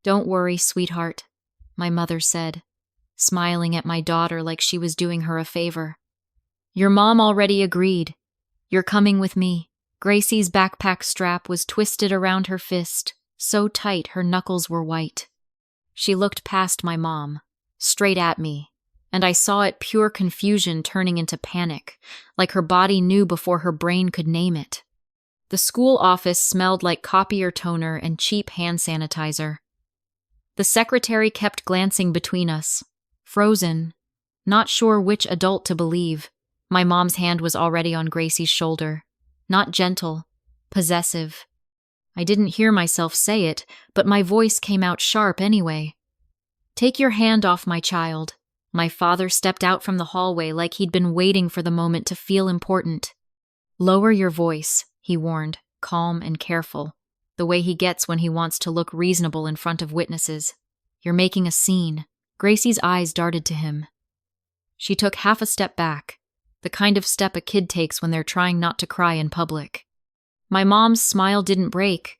Don't worry, sweetheart, my mother said, smiling at my daughter like she was doing her a favor. Your mom already agreed. You're coming with me. Gracie's backpack strap was twisted around her fist, so tight her knuckles were white. She looked past my mom, straight at me, and I saw it pure confusion turning into panic, like her body knew before her brain could name it. The school office smelled like copier toner and cheap hand sanitizer. The secretary kept glancing between us, frozen, not sure which adult to believe. My mom's hand was already on Gracie's shoulder, not gentle, possessive. I didn't hear myself say it, but my voice came out sharp anyway. Take your hand off my child. My father stepped out from the hallway like he'd been waiting for the moment to feel important. Lower your voice, he warned, calm and careful, the way he gets when he wants to look reasonable in front of witnesses. You're making a scene. Gracie's eyes darted to him. She took half a step back, the kind of step a kid takes when they're trying not to cry in public. My mom's smile didn't break.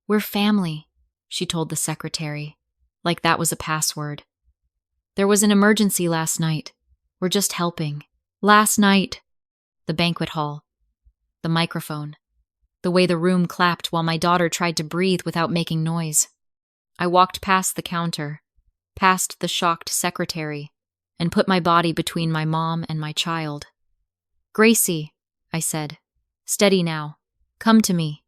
We're family, she told the secretary, like that was a password. There was an emergency last night. We're just helping. Last night. The banquet hall. The microphone. The way the room clapped while my daughter tried to breathe without making noise. I walked past the counter, past the shocked secretary, and put my body between my mom and my child. Gracie, I said. Steady now. Come to me.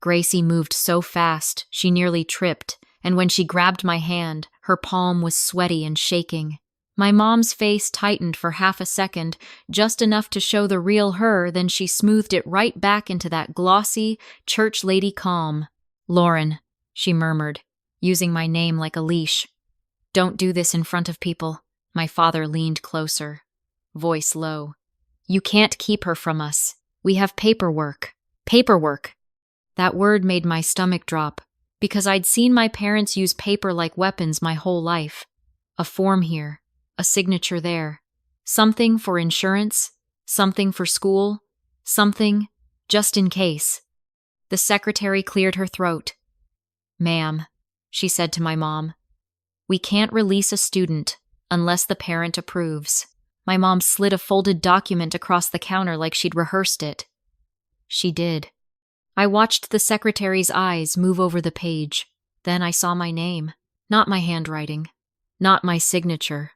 Gracie moved so fast, she nearly tripped, and when she grabbed my hand, her palm was sweaty and shaking. My mom's face tightened for half a second, just enough to show the real her, then she smoothed it right back into that glossy, church lady calm. Lauren, she murmured, using my name like a leash. Don't do this in front of people. My father leaned closer, voice low. You can't keep her from us. We have paperwork. Paperwork. That word made my stomach drop, because I'd seen my parents use paper like weapons my whole life. A form here, a signature there. Something for insurance, something for school, something just in case. The secretary cleared her throat. Ma'am, she said to my mom, we can't release a student unless the parent approves. My mom slid a folded document across the counter like she'd rehearsed it. She did. I watched the secretary's eyes move over the page. Then I saw my name. Not my handwriting. Not my signature.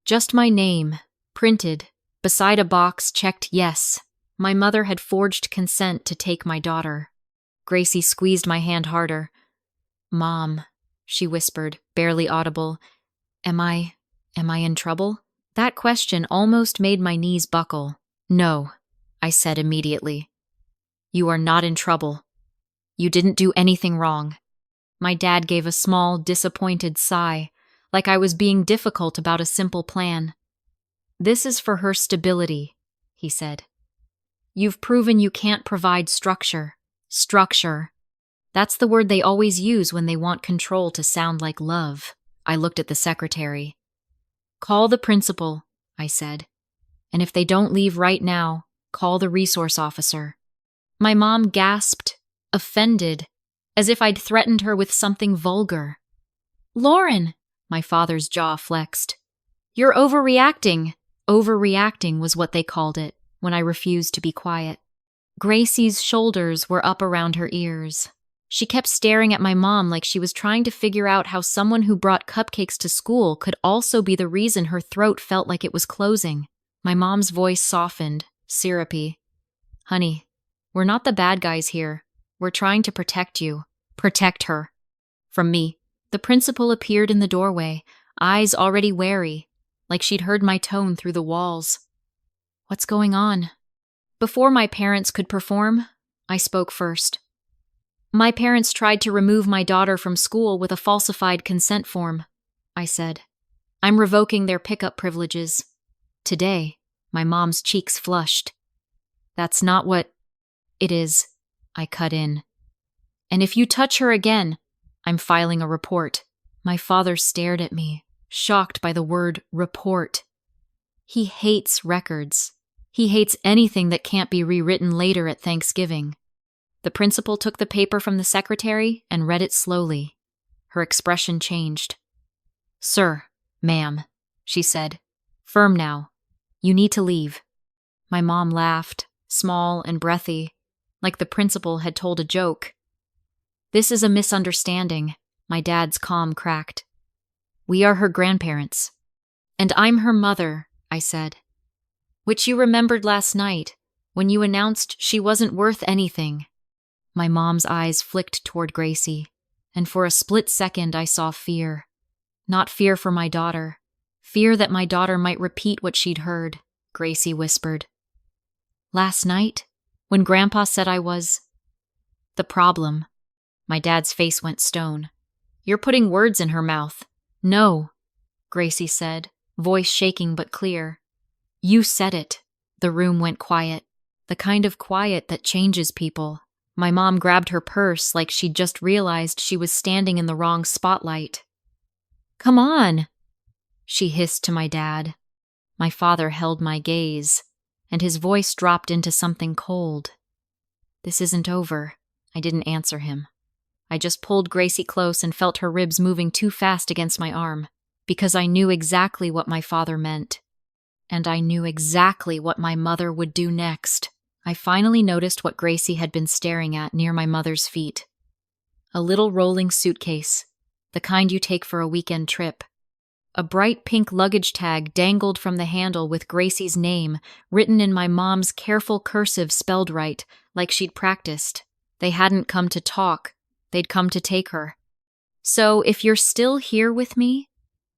Just my name, printed, beside a box checked yes. My mother had forged consent to take my daughter. Gracie squeezed my hand harder. Mom, she whispered, barely audible. Am I in trouble? That question almost made my knees buckle. No, I said immediately. You are not in trouble. You didn't do anything wrong. My dad gave a small, disappointed sigh, like I was being difficult about a simple plan. This is for her stability, he said. You've proven you can't provide structure. Structure. That's the word they always use when they want control to sound like love. I looked at the secretary. Call the principal, I said. And if they don't leave right now, call the resource officer. My mom gasped, offended, as if I'd threatened her with something vulgar. Lauren, my father's jaw flexed. You're overreacting. Overreacting was what they called it when I refused to be quiet. Gracie's shoulders were up around her ears. She kept staring at my mom like she was trying to figure out how someone who brought cupcakes to school could also be the reason her throat felt like it was closing. My mom's voice softened, syrupy. Honey, we're not the bad guys here. We're trying to protect you. Protect her. From me. The principal appeared in the doorway, eyes already wary, like she'd heard my tone through the walls. What's going on? Before my parents could perform, I spoke first. My parents tried to remove my daughter from school with a falsified consent form, I said. I'm revoking their pickup privileges. Today, my mom's cheeks flushed. That's not what it is, I cut in. And if you touch her again, I'm filing a report. My father stared at me, shocked by the word report. He hates records. He hates anything that can't be rewritten later at Thanksgiving. The principal took the paper from the secretary and read it slowly. Her expression changed. "Sir, ma'am," she said. "Firm now. You need to leave." My mom laughed, small and breathy, like the principal had told a joke. "This is a misunderstanding," my dad's calm cracked. "We are her grandparents." "And I'm her mother," I said. "Which you remembered last night, when you announced she wasn't worth anything." My mom's eyes flicked toward Gracie, and for a split second I saw fear. Not fear for my daughter. Fear that my daughter might repeat what she'd heard, Gracie whispered. "Last night, when Grandpa said I was the problem." My dad's face went stone. "You're putting words in her mouth." "No," Gracie said, voice shaking but clear. "You said it." The room went quiet, the kind of quiet that changes people. My mom grabbed her purse like she'd just realized she was standing in the wrong spotlight. "Come on," she hissed to my dad. My father held my gaze, and his voice dropped into something cold. "This isn't over." I didn't answer him. I just pulled Gracie close and felt her ribs moving too fast against my arm, because I knew exactly what my father meant. And I knew exactly what my mother would do next. I finally noticed what Gracie had been staring at near my mother's feet. A little rolling suitcase, the kind you take for a weekend trip. A bright pink luggage tag dangled from the handle with Gracie's name written in my mom's careful cursive spelled right, like she'd practiced. They hadn't come to talk, they'd come to take her. "So if you're still here with me,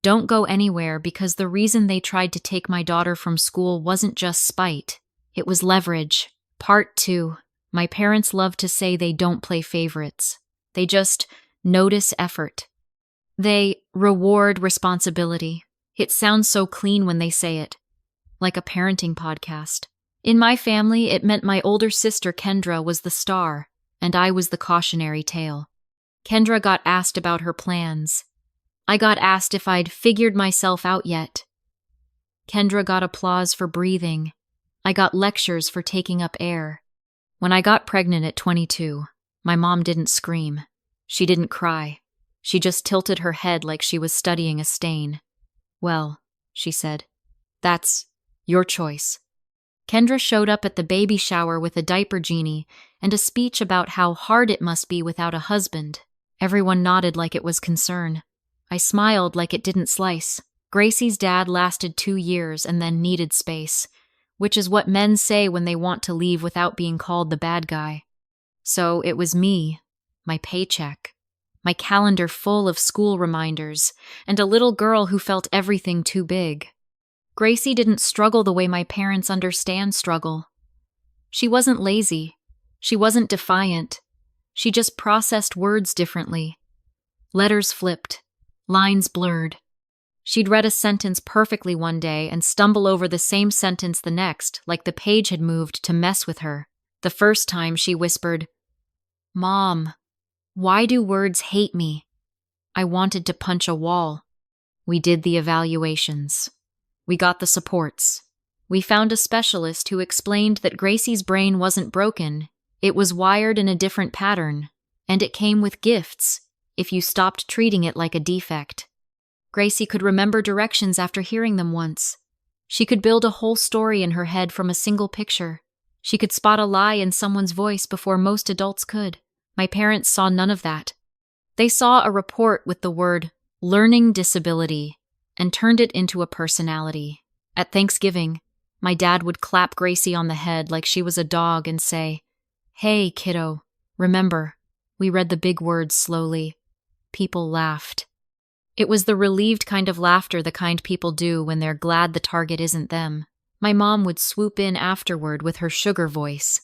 don't go anywhere, because the reason they tried to take my daughter from school wasn't just spite. It was leverage." Part 2. My parents love to say they don't play favorites. They just notice effort. They reward responsibility. It sounds so clean when they say it, like a parenting podcast. In my family, it meant my older sister Kendra was the star, and I was the cautionary tale. Kendra got asked about her plans. I got asked if I'd figured myself out yet. Kendra got applause for breathing. I got lectures for taking up air. When I got pregnant at 22, my mom didn't scream. She didn't cry. She just tilted her head like she was studying a stain. "Well," she said, "that's your choice." Kendra showed up at the baby shower with a diaper genie and a speech about how hard it must be without a husband. Everyone nodded like it was concern. I smiled like it didn't slice. Gracie's dad lasted 2 years and then needed space, which is what men say when they want to leave without being called the bad guy. So it was me, my paycheck, my calendar full of school reminders, and a little girl who felt everything too big. Gracie didn't struggle the way my parents understand struggle. She wasn't lazy. She wasn't defiant. She just processed words differently. Letters flipped. Lines blurred. She'd read a sentence perfectly one day and stumble over the same sentence the next, like the page had moved to mess with her. The first time she whispered, "Mom, why do words hate me?" I wanted to punch a wall. We did the evaluations. We got the supports. We found a specialist who explained that Gracie's brain wasn't broken. It was wired in a different pattern, and it came with gifts if you stopped treating it like a defect. Gracie could remember directions after hearing them once. She could build a whole story in her head from a single picture. She could spot a lie in someone's voice before most adults could. My parents saw none of that. They saw a report with the word learning disability and turned it into a personality. At Thanksgiving, my dad would clap Gracie on the head like she was a dog and say, "Hey, kiddo, remember." We read the big words slowly. People laughed. It was the relieved kind of laughter, the kind people do when they're glad the target isn't them. My mom would swoop in afterward with her sugar voice.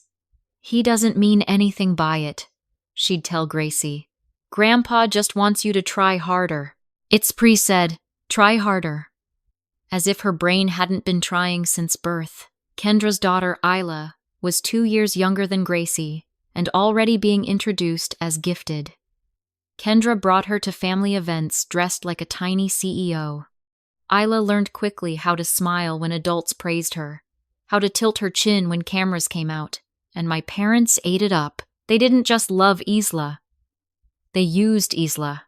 "He doesn't mean anything by it," she'd tell Gracie. "Grandpa just wants you to try harder." It's said, "Try harder." As if her brain hadn't been trying since birth. Kendra's daughter, Isla, was 2 years younger than Gracie and already being introduced as gifted. Kendra brought her to family events dressed like a tiny CEO. Isla learned quickly how to smile when adults praised her, how to tilt her chin when cameras came out, and my parents ate it up. They didn't just love Isla. They used Isla.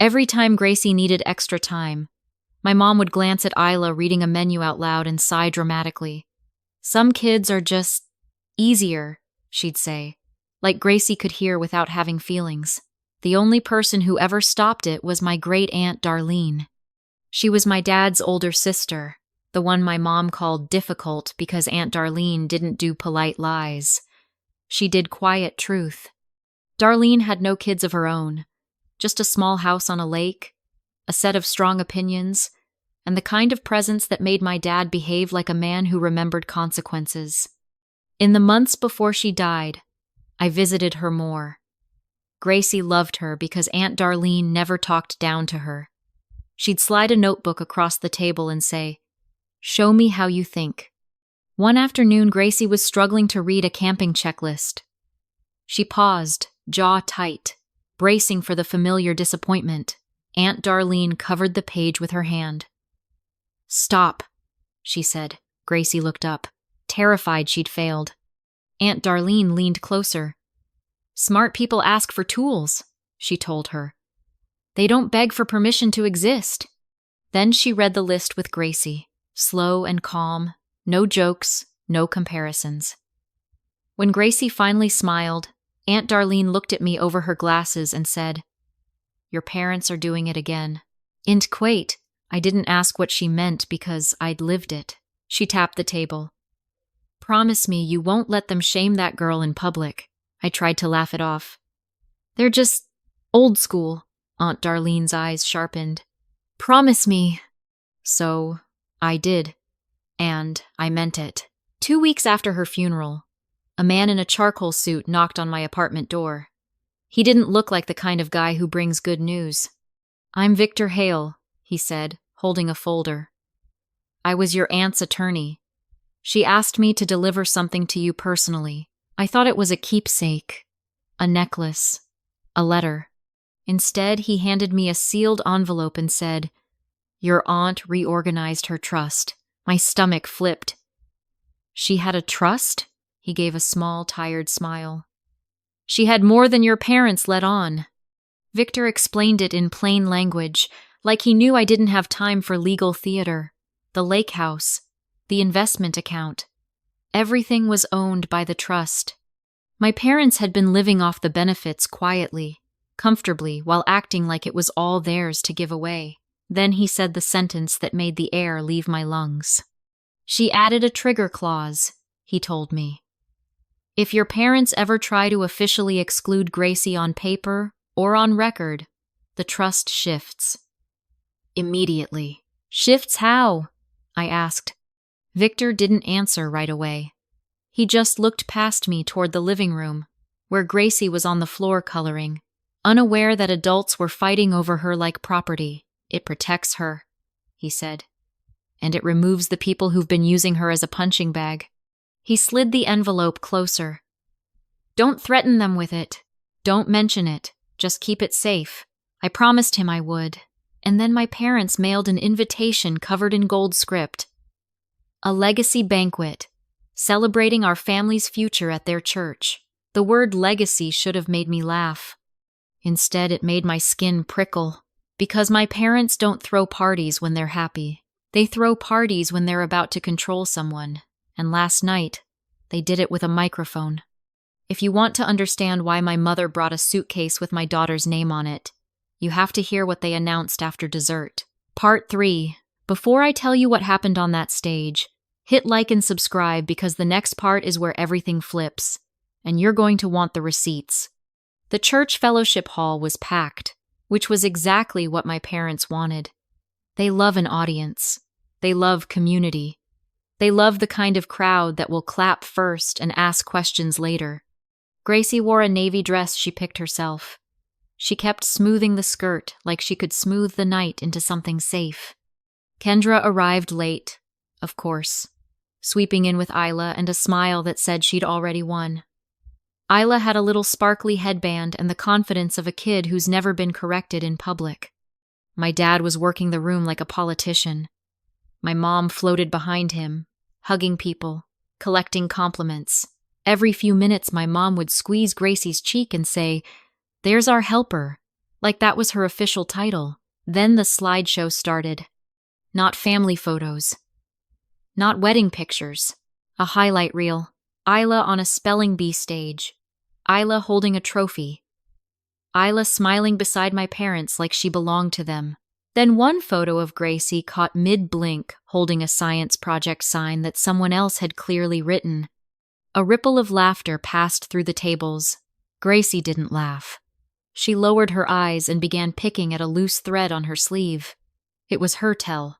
Every time Gracie needed extra time, my mom would glance at Isla reading a menu out loud and sigh dramatically. Some kids are just easier, she'd say, like Gracie could hear without having feelings. The only person who ever stopped it was my great-aunt Darlene. She was my dad's older sister, the one my mom called difficult because Aunt Darlene didn't do polite lies. She did quiet truth. Darlene had no kids of her own, just a small house on a lake, a set of strong opinions, and the kind of presence that made my dad behave like a man who remembered consequences. In the months before she died, I visited her more. Gracie loved her because Aunt Darlene never talked down to her. She'd slide a notebook across the table and say, "Show me how you think." One afternoon, Gracie was struggling to read a camping checklist. She paused, jaw tight, bracing for the familiar disappointment. Aunt Darlene covered the page with her hand. "Stop," she said. Gracie looked up, terrified she'd failed. Aunt Darlene leaned closer. "Smart people ask for tools," she told her. "They don't beg for permission to exist." Then she read the list with Gracie, slow and calm, no jokes, no comparisons. When Gracie finally smiled, Aunt Darlene looked at me over her glasses and said, "Your parents are doing it again." "Int quate." I didn't ask what she meant because I'd lived it. She tapped the table. "Promise me you won't let them shame that girl in public." I tried to laugh it off. "They're just old school." Aunt Darlene's eyes sharpened. "Promise me." So I did. And I meant it. 2 weeks after her funeral, a man in a charcoal suit knocked on my apartment door. He didn't look like the kind of guy who brings good news. "I'm Victor Hale," he said, holding a folder. "I was your aunt's attorney. She asked me to deliver something to you personally. I thought it was a keepsake, a necklace, a letter. Instead, he handed me a sealed envelope and said, 'Your aunt reorganized her trust.'" My stomach flipped. "She had a trust?" He gave a small, tired smile. "She had more than your parents let on." Victor explained it in plain language, like he knew I didn't have time for legal theater. The lake house, the investment account. Everything was owned by the trust. My parents had been living off the benefits quietly, comfortably, while acting like it was all theirs to give away. Then he said the sentence that made the air leave my lungs. "She added a trigger clause," he told me. "If your parents ever try to officially exclude Gracie on paper or on record, the trust shifts." Immediately. "Shifts how?" I asked. Victor didn't answer right away. He just looked past me toward the living room, where Gracie was on the floor coloring, unaware that adults were fighting over her like property. "It protects her," he said, "and it removes the people who've been using her as a punching bag." He slid the envelope closer. "Don't threaten them with it. Don't mention it. Just keep it safe." I promised him I would, and then my parents mailed an invitation covered in gold script. A legacy banquet, celebrating our family's future at their church. The word legacy should have made me laugh. Instead, it made my skin prickle. Because my parents don't throw parties when they're happy. They throw parties when they're about to control someone. And last night, they did it with a microphone. If you want to understand why my mother brought a suitcase with my daughter's name on it, you have to hear what they announced after dessert. Part 3. Before I tell you what happened on that stage, hit like and subscribe because the next part is where everything flips, and you're going to want the receipts. The church fellowship hall was packed, which was exactly what my parents wanted. They love an audience. They love community. They love the kind of crowd that will clap first and ask questions later. Gracie wore a navy dress she picked herself. She kept smoothing the skirt like she could smooth the night into something safe. Kendra arrived late, of course, sweeping in with Isla and a smile that said she'd already won. Isla had a little sparkly headband and the confidence of a kid who's never been corrected in public. My dad was working the room like a politician. My mom floated behind him, hugging people, collecting compliments. Every few minutes, my mom would squeeze Gracie's cheek and say, "There's our helper," Like that was her official title. Then the slideshow started. Not family photos. Not wedding pictures. A highlight reel. Isla on a spelling bee stage. Isla holding a trophy. Isla smiling beside my parents like she belonged to them. Then one photo of Gracie caught mid-blink, holding a science project sign that someone else had clearly written. A ripple of laughter passed through the tables. Gracie didn't laugh. She lowered her eyes and began picking at a loose thread on her sleeve. It was her tell.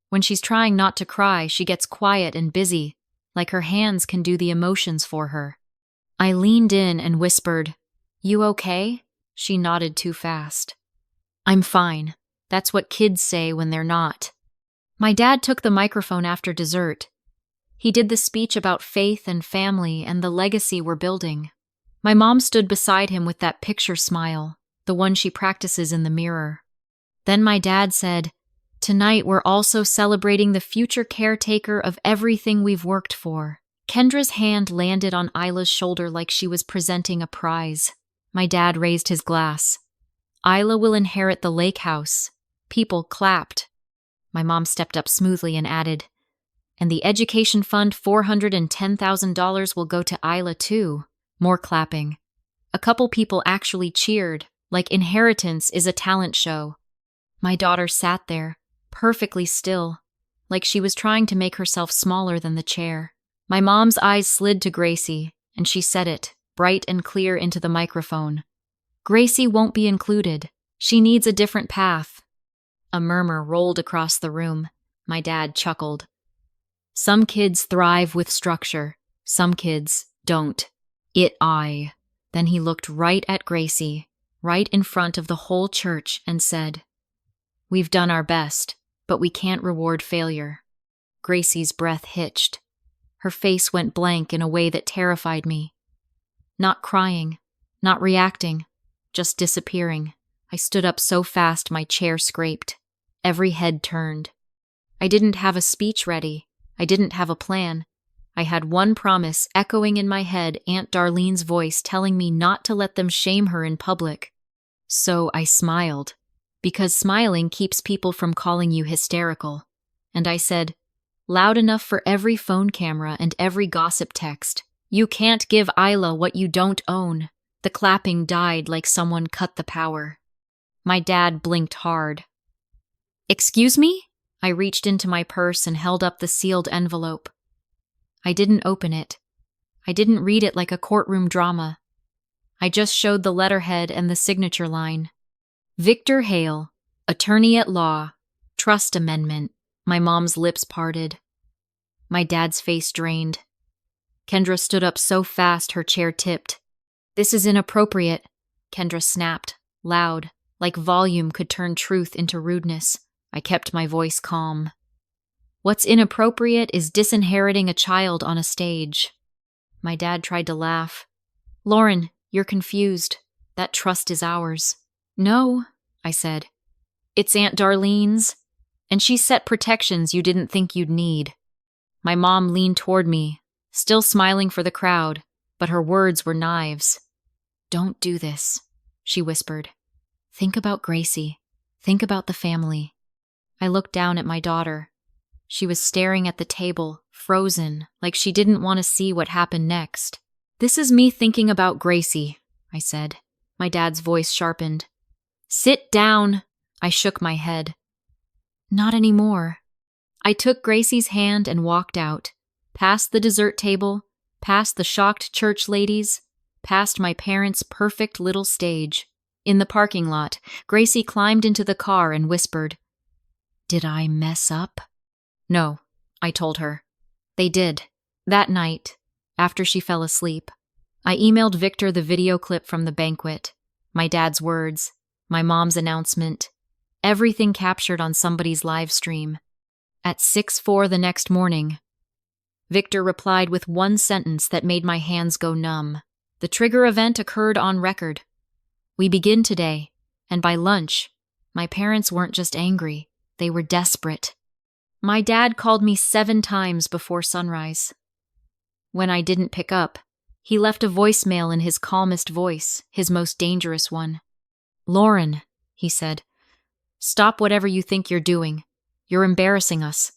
When she's trying not to cry, she gets quiet and busy, like her hands can do the emotions for her. I leaned in and whispered, "You okay?" She nodded too fast. "I'm fine. That's what kids say when they're not." My dad took the microphone after dessert. He did the speech about faith and family and the legacy we're building. My mom stood beside him with that picture smile, the one she practices in the mirror. Then my dad said, "Tonight we're also celebrating the future caretaker of everything we've worked for." Kendra's hand landed on Isla's shoulder like she was presenting a prize. My dad raised his glass. "Isla will inherit the lake house." People clapped. My mom stepped up smoothly and added, "And the education fund $410,000 will go to Isla too." More clapping. A couple people actually cheered, like inheritance is a talent show. My daughter sat there, perfectly still, like she was trying to make herself smaller than the chair. My mom's eyes slid to Gracie, and she said it, bright and clear into the microphone. "Gracie won't be included. She needs a different path." A murmur rolled across the room. My dad chuckled. "Some kids thrive with structure. Some kids don't. Then he looked right at Gracie, right in front of the whole church, and said, "We've done our best, but we can't reward failure." Gracie's breath hitched. Her face went blank in a way that terrified me. Not crying, not reacting, just disappearing. I stood up so fast my chair scraped. Every head turned. I didn't have a speech ready. I didn't have a plan. I had one promise echoing in my head, Aunt Darlene's voice telling me not to let them shame her in public. So I smiled, because smiling keeps people from calling you hysterical. And I said, loud enough for every phone camera and every gossip text, "You can't give Isla what you don't own." The clapping died like someone cut the power. My dad blinked hard. "Excuse me?" I reached into my purse and held up the sealed envelope. I didn't open it. I didn't read it like a courtroom drama. I just showed the letterhead and the signature line. Victor Hale, Attorney at Law, Trust Amendment. My mom's lips parted. My dad's face drained. Kendra stood up so fast her chair tipped. "This is inappropriate," Kendra snapped, loud, like volume could turn truth into rudeness. I kept my voice calm. "What's inappropriate is disinheriting a child on a stage." My dad tried to laugh. "Lauren, you're confused. That trust is ours." "No," I said. "It's Aunt Darlene's, and she set protections you didn't think you'd need." My mom leaned toward me, still smiling for the crowd, but her words were knives. "Don't do this," she whispered. "Think about Gracie. Think about the family." I looked down at my daughter. She was staring at the table, frozen, like she didn't want to see what happened next. "This is me thinking about Gracie," I said. My dad's voice sharpened. "Sit down." I shook my head. "Not anymore." I took Gracie's hand and walked out, past the dessert table, past the shocked church ladies, past my parents' perfect little stage. In the parking lot, Gracie climbed into the car and whispered, "Did I mess up?" "No," I told her. They did. That night, after she fell asleep, I emailed Victor the video clip from the banquet, my dad's words, my mom's announcement, everything captured on somebody's live stream. At 6:04 the next morning, Victor replied with one sentence that made my hands go numb. The trigger event occurred on record. "We begin today, and by lunch, my parents weren't just angry, they were desperate." My dad called me 7 times before sunrise. When I didn't pick up, he left a voicemail in his calmest voice, his most dangerous one. "Lauren, he said. "Stop whatever you think you're doing. You're embarrassing us.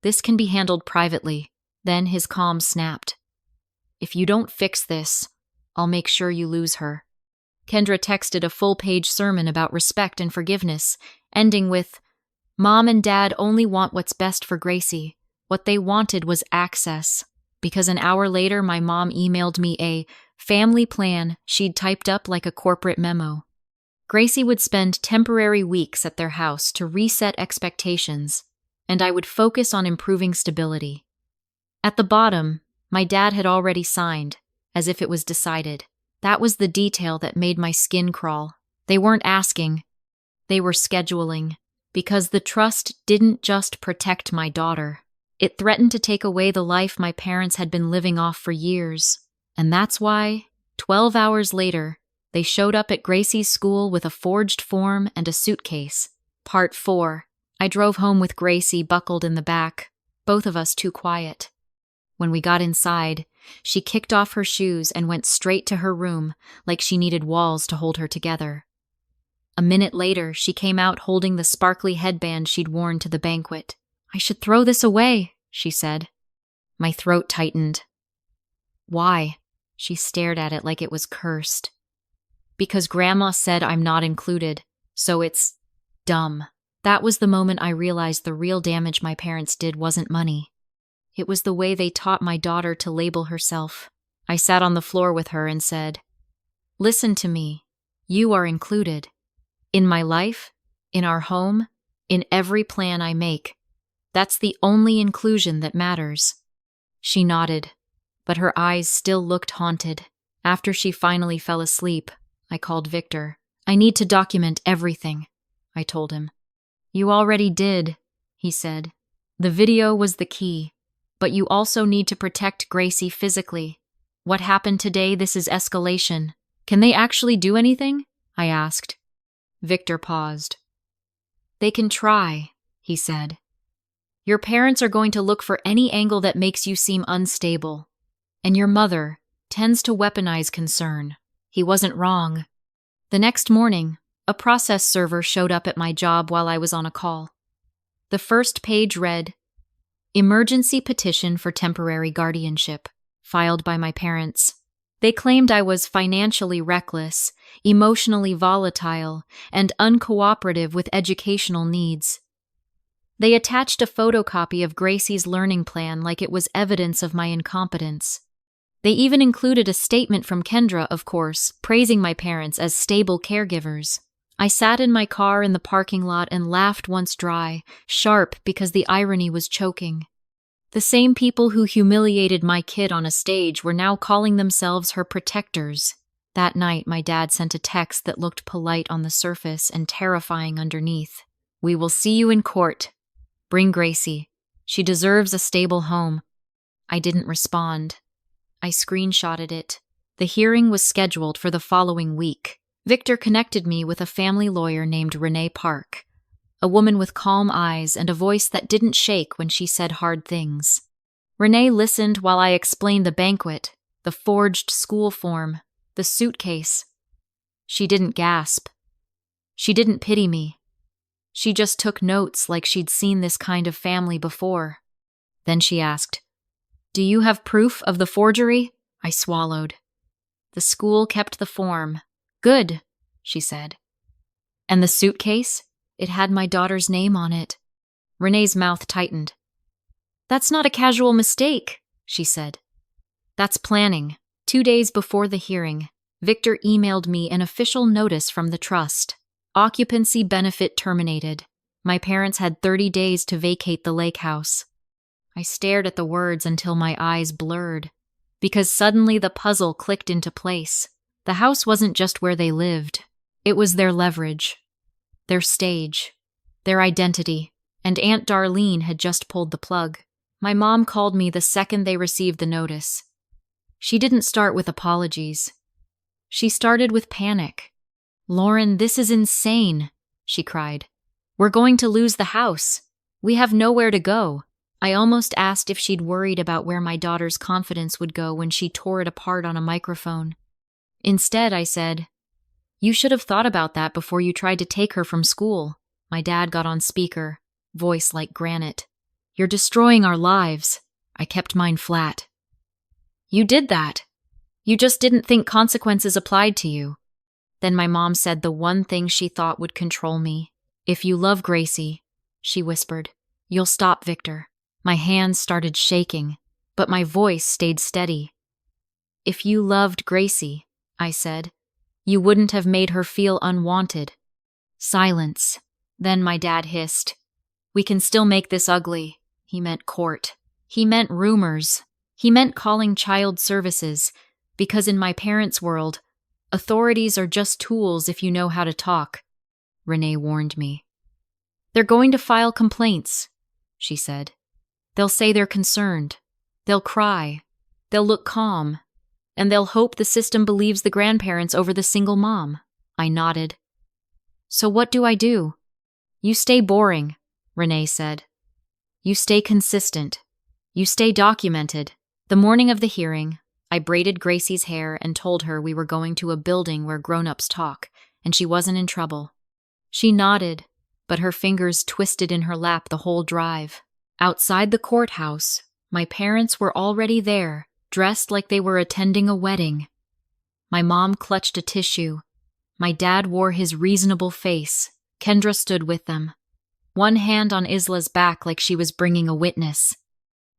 This can be handled privately." Then his calm snapped. "If you don't fix this, I'll make sure you lose her." Kendra texted a full-page sermon about respect and forgiveness, ending with, "Mom and Dad only want what's best for Gracie. What they wanted was access." Because an hour later, my mom emailed me a family plan she'd typed up like a corporate memo. Gracie would spend temporary weeks at their house to reset expectations, and I would focus on improving stability. At the bottom, my dad had already signed, as if it was decided. That was the detail that made my skin crawl. They weren't asking, they were scheduling, because the trust didn't just protect my daughter. It threatened to take away the life my parents had been living off for years. And that's why, 12 hours later, they showed up at Gracie's school with a forged form and a suitcase. Part 4. I drove home with Gracie buckled in the back, both of us too quiet. When we got inside, she kicked off her shoes and went straight to her room like she needed walls to hold her together. A minute later, she came out holding the sparkly headband she'd worn to the banquet. "I should throw this away," she said. My throat tightened. "Why?" She stared at it like it was cursed. "Because Grandma said I'm not included, so it's dumb." That was the moment I realized the real damage my parents did wasn't money. It was the way they taught my daughter to label herself. I sat on the floor with her and said, "Listen to me. You are included. In my life, in our home, in every plan I make. That's the only inclusion that matters." She nodded, but her eyes still looked haunted. After she finally fell asleep, I called Victor. "I need to document everything," I told him. "You already did," he said. "The video was the key, but you also need to protect Gracie physically. What happened today? This is escalation. Can they actually do anything?" I asked. Victor paused. "They can try," he said. "Your parents are going to look for any angle that makes you seem unstable. And your mother tends to weaponize concern." He wasn't wrong. The next morning, a process server showed up at my job while I was on a call. The first page read, "Emergency petition for temporary guardianship, filed by my parents." They claimed I was financially reckless, emotionally volatile, and uncooperative with educational needs. They attached a photocopy of Gracie's learning plan like it was evidence of my incompetence. They even included a statement from Kendra, of course, praising my parents as stable caregivers. I sat in my car in the parking lot and laughed once dry, sharp because the irony was choking. The same people who humiliated my kid on a stage were now calling themselves her protectors. That night, my dad sent a text that looked polite on the surface and terrifying underneath. "We will see you in court. Bring Gracie. She deserves a stable home." I didn't respond. I screenshotted it. The hearing was scheduled for the following week. Victor connected me with a family lawyer named Renee Park, a woman with calm eyes and a voice that didn't shake when she said hard things. Renee listened while I explained the banquet, the forged school form, the suitcase. She didn't gasp. She didn't pity me. She just took notes like she'd seen this kind of family before. Then she asked, "Do you have proof of the forgery?" I swallowed. "The school kept the form." "Good," she said. "And the suitcase? It had my daughter's name on it." Renee's mouth tightened. "That's not a casual mistake," she said. "That's planning." 2 days before the hearing, Victor emailed me an official notice from the trust. Occupancy benefit terminated. My parents had 30 days to vacate the lake house. I stared at the words until my eyes blurred, because suddenly the puzzle clicked into place. The house wasn't just where they lived. It was their leverage, their stage, their identity, and Aunt Darlene had just pulled the plug. My mom called me the second they received the notice. She didn't start with apologies. She started with panic. "Lauren, this is insane," she cried. "We're going to lose the house. We have nowhere to go." I almost asked if she'd worried about where my daughter's confidence would go when she tore it apart on a microphone. Instead, I said, You should have thought about that before you tried to take her from school. My dad got on speaker, voice like granite. You're destroying our lives. I kept mine flat. You did that. You just didn't think consequences applied to you. Then my mom said the one thing she thought would control me. If you love Gracie, she whispered, you'll stop Victor. My hands started shaking, but my voice stayed steady. If you loved Gracie, I said, you wouldn't have made her feel unwanted. Silence. Then my dad hissed. We can still make this ugly. He meant court. He meant rumors. He meant calling child services, because in my parents' world, authorities are just tools if you know how to talk, Renee warned me. They're going to file complaints, she said. They'll say they're concerned. They'll cry. They'll look calm. And they'll hope the system believes the grandparents over the single mom. I nodded. So what do I do? You stay boring, Renee said. You stay consistent. You stay documented. The morning of the hearing, I braided Gracie's hair and told her we were going to a building where grown-ups talk, and she wasn't in trouble. She nodded, but her fingers twisted in her lap the whole drive. Outside the courthouse, my parents were already there, dressed like they were attending a wedding. My mom clutched a tissue. My dad wore his reasonable face. Kendra stood with them, one hand on Isla's back like she was bringing a witness.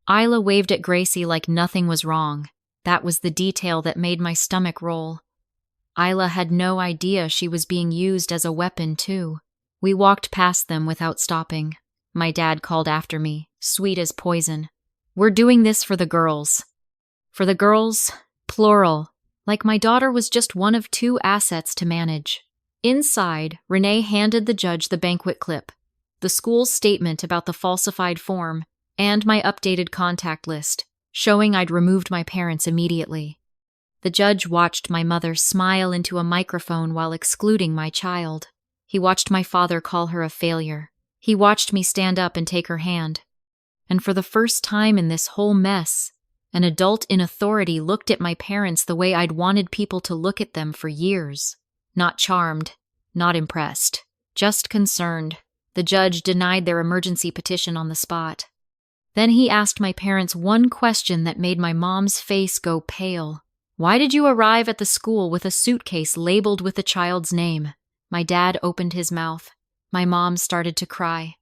Isla waved at Gracie like nothing was wrong. That was the detail that made my stomach roll. Isla had no idea she was being used as a weapon, too. We walked past them without stopping. My dad called after me, sweet as poison. We're doing this for the girls. For the girls, plural, like my daughter was just one of 2 assets to manage. Inside, Renee handed the judge the banquet clip, the school's statement about the falsified form, and my updated contact list, showing I'd removed my parents immediately. The judge watched my mother smile into a microphone while excluding my child. He watched my father call her a failure. He watched me stand up and take her hand. And for the first time in this whole mess, an adult in authority looked at my parents the way I'd wanted people to look at them for years. Not charmed, not impressed, just concerned. The judge denied their emergency petition on the spot. Then he asked my parents one question that made my mom's face go pale. Why did you arrive at the school with a suitcase labeled with the child's name? My dad opened his mouth. My mom started to cry.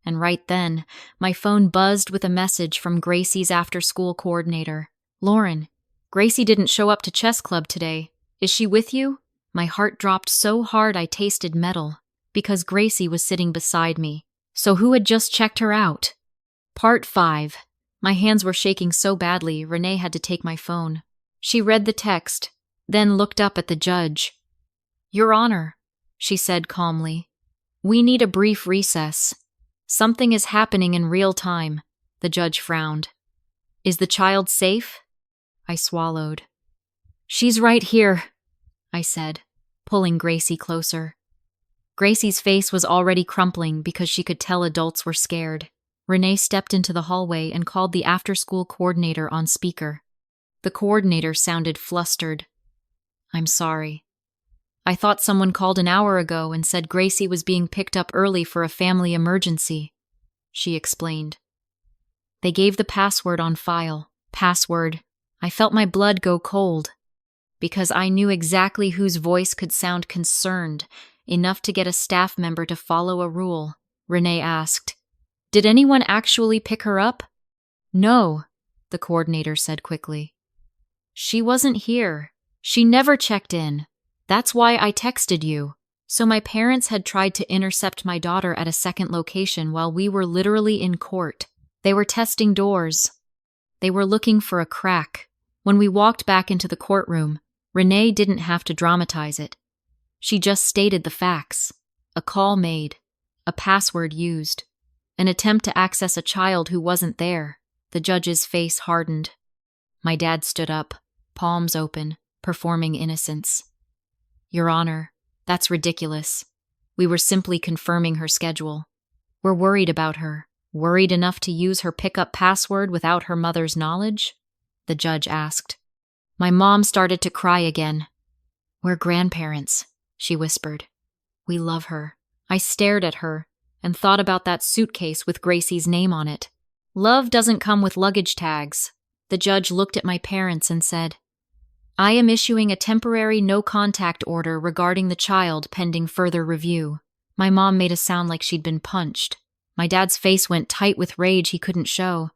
And right then, my phone buzzed with a message from Gracie's after-school coordinator. Lauren, Gracie didn't show up to chess club today. Is she with you? My heart dropped so hard I tasted metal, because Gracie was sitting beside me. So who had just checked her out? Part 5. My hands were shaking so badly, Renee had to take my phone. She read the text, then looked up at the judge. Your Honor, she said calmly, we need a brief recess. Something is happening in real time. The judge frowned. Is the child safe? I swallowed. She's right here, I said, pulling Gracie closer. Gracie's face was already crumpling because she could tell adults were scared. Renee stepped into the hallway and called the after-school coordinator on speaker. The coordinator sounded flustered. I'm sorry. I thought someone called an hour ago and said Gracie was being picked up early for a family emergency, she explained. They gave the password on file. Password. I felt my blood go cold. Because I knew exactly whose voice could sound concerned, enough to get a staff member to follow a rule. Renee asked, Did anyone actually pick her up? No, the coordinator said quickly. She wasn't here. She never checked in. That's why I texted you. So my parents had tried to intercept my daughter at a second location while we were literally in court. They were testing doors. They were looking for a crack. When we walked back into the courtroom, Renee didn't have to dramatize it. She just stated the facts. A call made. A password used. An attempt to access a child who wasn't there. The judge's face hardened. My dad stood up, palms open, performing innocence. Your Honor, that's ridiculous. We were simply confirming her schedule. We're worried about her. Worried enough to use her pickup password without her mother's knowledge? The judge asked. My mom started to cry again. We're grandparents, she whispered. We love her. I stared at her and thought about that suitcase with Gracie's name on it. Love doesn't come with luggage tags. The judge looked at my parents and said, I am issuing a temporary no-contact order regarding the child pending further review. My mom made a sound like she'd been punched. My dad's face went tight with rage he couldn't show.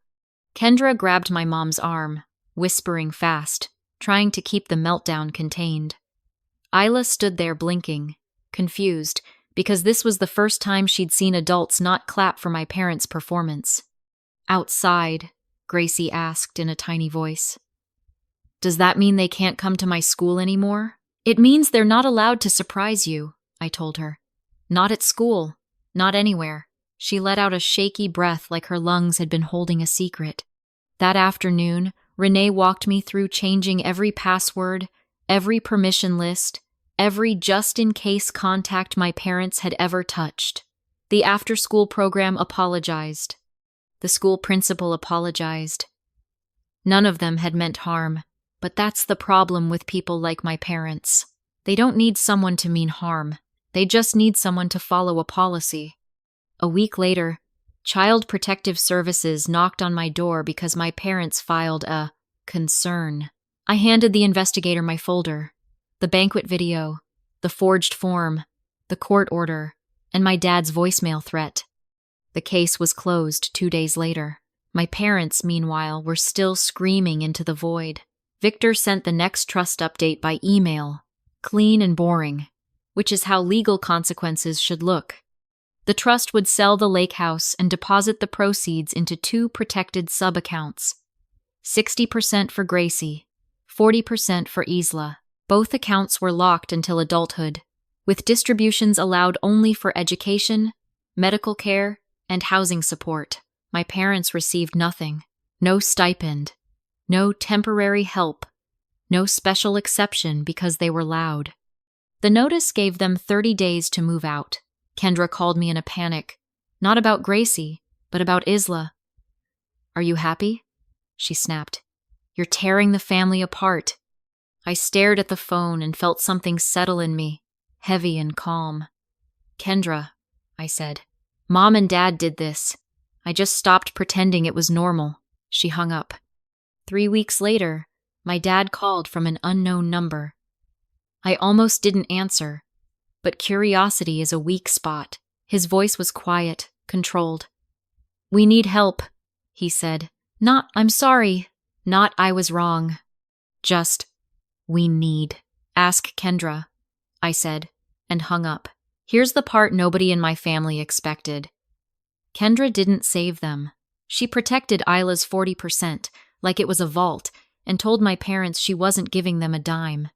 Kendra grabbed my mom's arm, whispering fast, trying to keep the meltdown contained. Isla stood there blinking, confused, because this was the first time she'd seen adults not clap for my parents' performance. Outside, Gracie asked in a tiny voice. Does that mean they can't come to my school anymore? It means they're not allowed to surprise you, I told her. Not at school, not anywhere. She let out a shaky breath like her lungs had been holding a secret. That afternoon, Renee walked me through changing every password, every permission list, every just-in-case contact my parents had ever touched. The after-school program apologized. The school principal apologized. None of them had meant harm, but that's the problem with people like my parents. They don't need someone to mean harm. They just need someone to follow a policy. A week later, Child Protective Services knocked on my door because my parents filed a concern. I handed the investigator my folder, the banquet video, the forged form, the court order, and my dad's voicemail threat. The case was closed 2 days later. My parents, meanwhile, were still screaming into the void. Victor sent the next trust update by email, clean and boring, which is how legal consequences should look. The trust would sell the lake house and deposit the proceeds into 2 protected sub-accounts. 60% for Gracie, 40% for Isla. Both accounts were locked until adulthood, with distributions allowed only for education, medical care, and housing support. My parents received nothing. No stipend. No temporary help. No special exception because they were loud. The notice gave them 30 days to move out. Kendra called me in a panic. Not about Gracie, but about Isla. Are you happy? She snapped. You're tearing the family apart. I stared at the phone and felt something settle in me, heavy and calm. Kendra, I said. Mom and Dad did this. I just stopped pretending it was normal. She hung up. 3 weeks later, my dad called from an unknown number. I almost didn't answer, but curiosity is a weak spot. His voice was quiet, controlled. We need help, he said. Not, I'm sorry. Not, I was wrong. Just, we need. Ask Kendra, I said, and hung up. Here's the part nobody in my family expected. Kendra didn't save them. She protected Isla's 40%, like it was a vault, and told my parents she wasn't giving them a dime.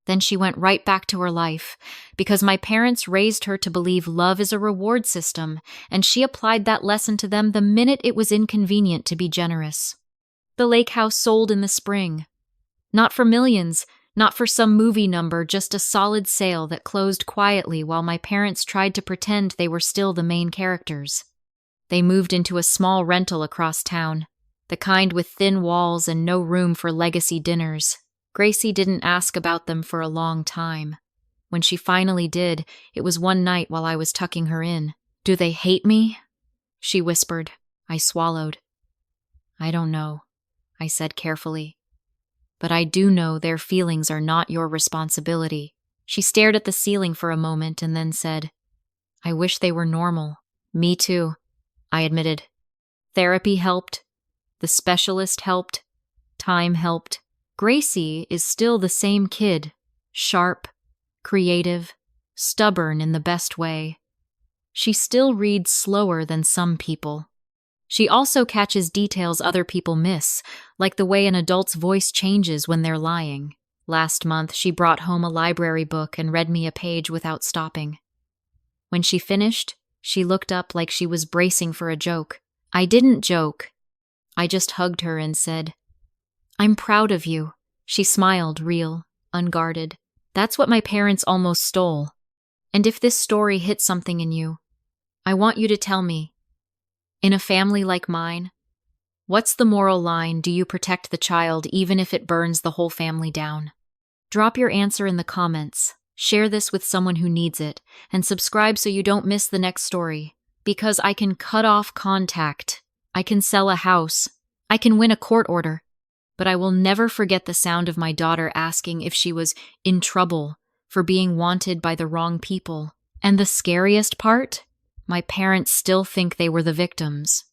Then she went right back to her life, because my parents raised her to believe love is a reward system, and she applied that lesson to them the minute it was inconvenient to be generous. The lake house sold in the spring. Not for millions, not for some movie number, just a solid sale that closed quietly while my parents tried to pretend they were still the main characters. They moved into a small rental across town, the kind with thin walls and no room for legacy dinners. Gracie didn't ask about them for a long time. When she finally did, it was one night while I was tucking her in. Do they hate me? She whispered. I swallowed. I don't know, I said carefully. But I do know their feelings are not your responsibility. She stared at the ceiling for a moment and then said, I wish they were normal. Me too, I admitted. Therapy helped. The specialist helped. Time helped. Gracie is still the same kid, sharp, creative, stubborn in the best way. She still reads slower than some people. She also catches details other people miss, like the way an adult's voice changes when they're lying. Last month, she brought home a library book and read me a page without stopping. When she finished, she looked up like she was bracing for a joke. I didn't joke. I just hugged her and said, I'm proud of you. She smiled, real, unguarded. That's what my parents almost stole. And if this story hit something in you, I want you to tell me. In a family like mine, what's the moral line? Do you protect the child even if it burns the whole family down? Drop your answer in the comments. Share this with someone who needs it, and subscribe so you don't miss the next story. Because I can cut off contact. I can sell a house. I can win a court order. But I will never forget the sound of my daughter asking if she was in trouble for being wanted by the wrong people. And the scariest part? My parents still think they were the victims.